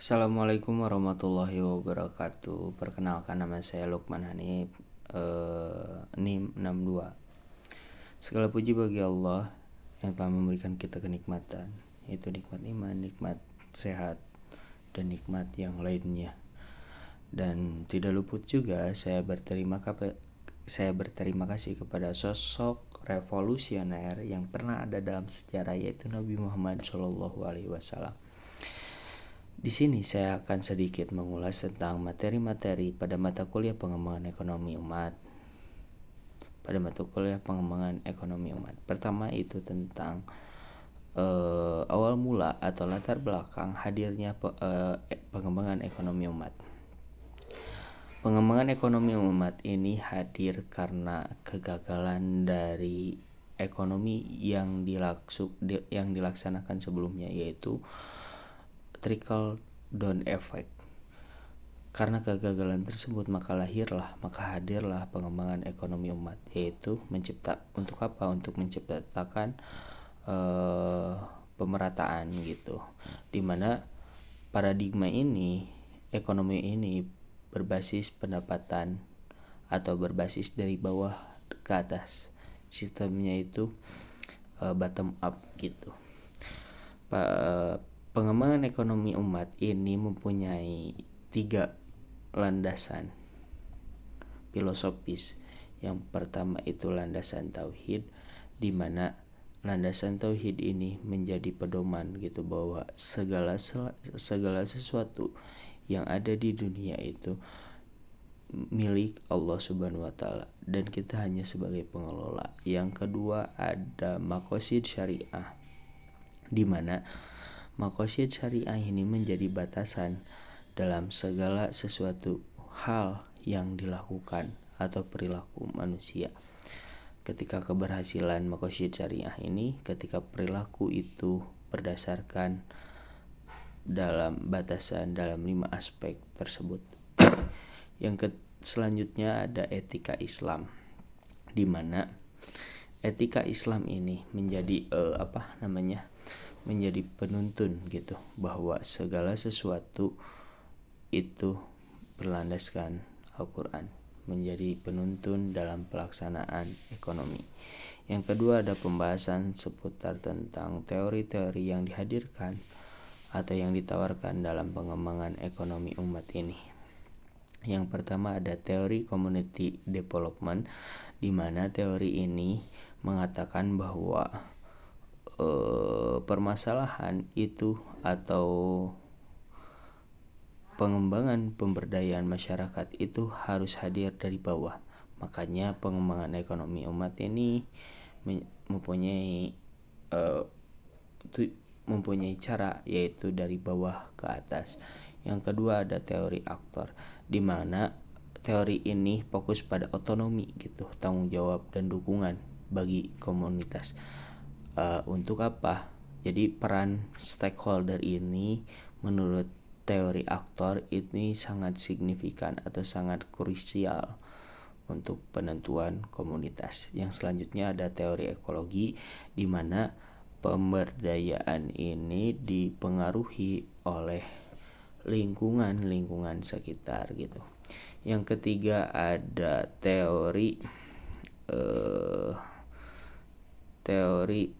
Assalamualaikum warahmatullahi wabarakatuh. Perkenalkan, nama saya Lukman Hanif, NIM 62. Segala puji bagi Allah yang telah memberikan kita kenikmatan, yaitu nikmat iman, nikmat sehat, dan nikmat yang lainnya. Dan tidak luput juga saya berterima kasih kepada sosok revolusioner yang pernah ada dalam sejarah, yaitu Nabi Muhammad SAW. Di sini saya akan sedikit mengulas tentang materi-materi pada mata kuliah pengembangan ekonomi umat. Pertama itu tentang awal mula atau latar belakang hadirnya pengembangan ekonomi umat. Pengembangan ekonomi umat ini hadir karena kegagalan dari ekonomi yang dilaksanakan sebelumnya, yaitu trickle down effect. Karena kegagalan tersebut maka hadirlah pengembangan ekonomi umat, yaitu untuk menciptakan pemerataan gitu, dimana paradigma ini, ekonomi ini berbasis pendapatan atau berbasis dari bawah ke atas. Sistemnya itu bottom up gitu. Pengembangan ekonomi umat ini mempunyai 3 landasan filosofis. Yang pertama itu landasan tauhid, di mana landasan tauhid ini menjadi pedoman gitu, bahwa segala sesuatu yang ada di dunia itu milik Allah Subhanahu wa taala dan kita hanya sebagai pengelola. Yang kedua ada maqasid syariah, di mana maqasid syariah ini menjadi batasan dalam segala sesuatu hal yang dilakukan atau perilaku manusia. Ketika keberhasilan maqasid syariah ini, ketika perilaku itu berdasarkan dalam batasan dalam 5 aspek tersebut. Yang selanjutnya ada etika Islam, di mana etika Islam ini menjadi menjadi penuntun gitu, bahwa segala sesuatu itu berlandaskan Al-Quran, menjadi penuntun dalam pelaksanaan ekonomi. Yang kedua ada pembahasan seputar tentang teori-teori yang dihadirkan atau yang ditawarkan dalam pengembangan ekonomi umat ini. Yang pertama ada teori community development, di mana teori ini mengatakan bahwa permasalahan itu atau pengembangan pemberdayaan masyarakat itu harus hadir dari bawah. Makanya pengembangan ekonomi umat ini mempunyai cara, yaitu dari bawah ke atas. Yang kedua ada teori aktor, di mana teori ini fokus pada otonomi gitu, tanggung jawab dan dukungan bagi komunitas. Untuk apa? Jadi peran stakeholder ini menurut teori aktor ini sangat signifikan atau sangat krusial untuk penentuan komunitas. Yang selanjutnya ada teori ekologi, di mana pemberdayaan ini dipengaruhi oleh lingkungan sekitar gitu. Yang ketiga ada teori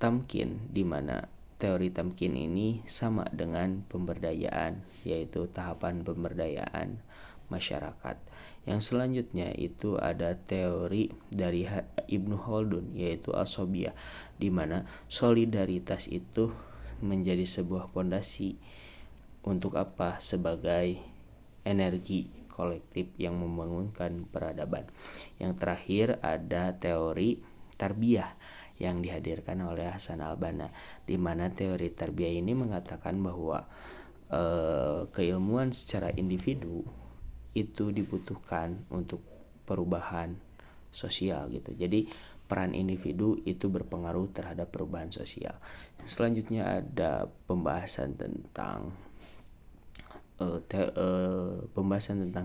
tamkin, di mana teori tamkin ini sama dengan pemberdayaan, yaitu tahapan pemberdayaan masyarakat. Yang selanjutnya itu ada teori dari Ibnu Khaldun, yaitu asobiyah, di mana solidaritas itu menjadi sebuah fondasi untuk apa? Sebagai energi kolektif yang membangunkan peradaban. Yang terakhir ada teori tarbiyah yang dihadirkan oleh Hasan al-Banna, di mana teori tarbiyah ini mengatakan bahwa keilmuan secara individu itu dibutuhkan untuk perubahan sosial gitu. Jadi peran individu itu berpengaruh terhadap perubahan sosial. Selanjutnya ada pembahasan tentang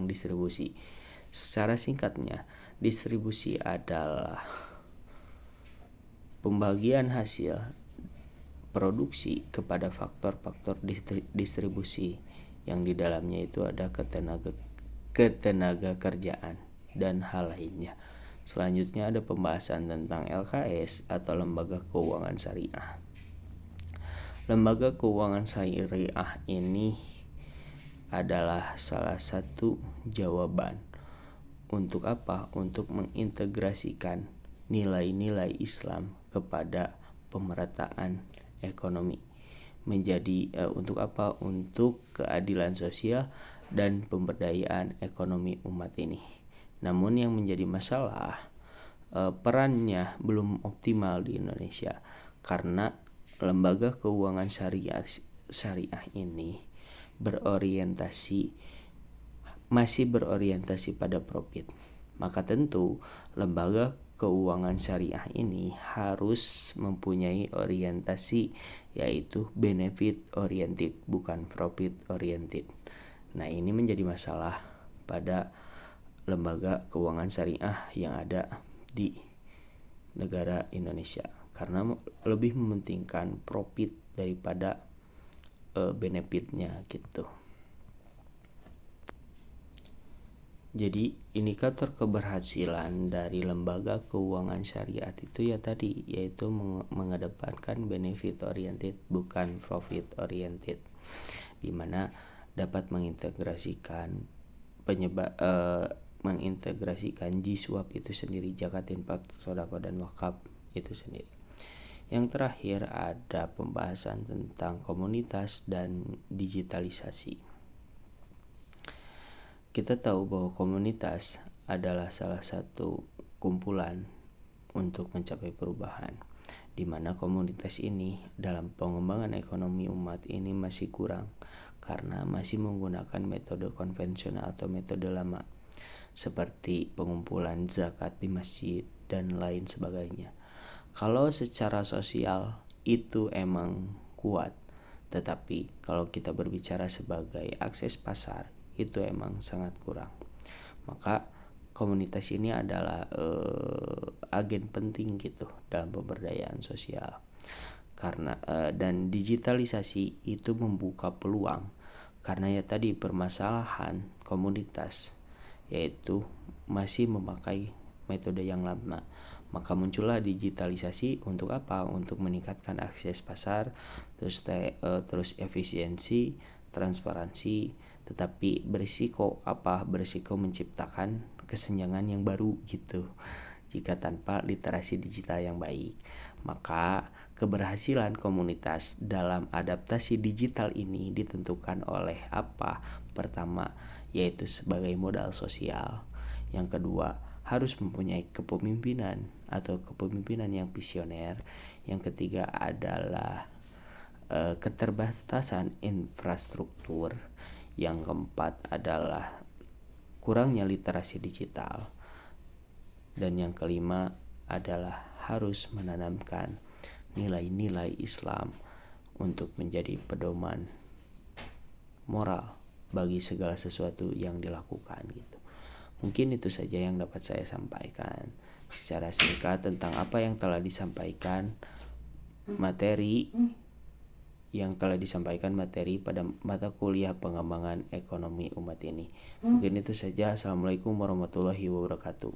distribusi. Secara singkatnya, distribusi adalah pembagian hasil produksi kepada faktor-faktor distribusi yang di dalamnya itu ada ketenaga kerjaan dan hal lainnya. Selanjutnya ada pembahasan tentang LKS atau Lembaga Keuangan Syariah. Lembaga Keuangan Syariah ini adalah salah satu jawaban untuk apa? Untuk mengintegrasikan nilai-nilai Islam kepada pemerataan ekonomi. Untuk apa? Untuk keadilan sosial dan pemberdayaan ekonomi umat ini. Namun yang menjadi masalah, perannya belum optimal di Indonesia karena lembaga keuangan syariah ini masih berorientasi pada profit. Maka tentu lembaga keuangan syariah ini harus mempunyai orientasi, yaitu benefit oriented, bukan profit oriented. Nah, ini menjadi masalah pada lembaga keuangan syariah yang ada di negara Indonesia karena lebih mementingkan profit daripada benefitnya gitu. Jadi indikator keberhasilan dari lembaga keuangan syariah itu ya tadi, yaitu mengedepankan benefit oriented bukan profit oriented, di mana dapat mengintegrasikan G-Swap itu sendiri, zakat, infak, sedekah dan wakaf itu sendiri. Yang terakhir ada pembahasan tentang komunitas dan digitalisasi. Kita tahu bahwa komunitas adalah salah satu kumpulan untuk mencapai perubahan, di mana komunitas ini dalam pengembangan ekonomi umat ini masih kurang karena masih menggunakan metode konvensional atau metode lama seperti pengumpulan zakat di masjid dan lain sebagainya. Kalau secara sosial itu emang kuat, tetapi kalau kita berbicara sebagai akses pasar itu emang sangat kurang. Maka komunitas ini adalah agen penting gitu dalam pemberdayaan sosial. Karena dan digitalisasi itu membuka peluang karena ya tadi permasalahan komunitas yaitu masih memakai metode yang lama. Maka muncullah digitalisasi untuk apa? Untuk meningkatkan akses pasar, terus efisiensi, transparansi, tetapi berisiko menciptakan kesenjangan yang baru gitu. Jika tanpa literasi digital yang baik, maka keberhasilan komunitas dalam adaptasi digital ini ditentukan oleh apa? Pertama, yaitu sebagai modal sosial. Yang kedua, harus mempunyai kepemimpinan yang visioner. Yang ketiga adalah keterbatasan infrastruktur. Yang keempat adalah kurangnya literasi digital. Dan yang kelima adalah harus menanamkan nilai-nilai Islam untuk menjadi pedoman moral bagi segala sesuatu yang dilakukan gitu. Mungkin itu saja yang dapat saya sampaikan secara singkat tentang apa yang telah disampaikan materi pada mata kuliah pengembangan ekonomi umat ini. Mungkin itu saja. Assalamualaikum warahmatullahi wabarakatuh.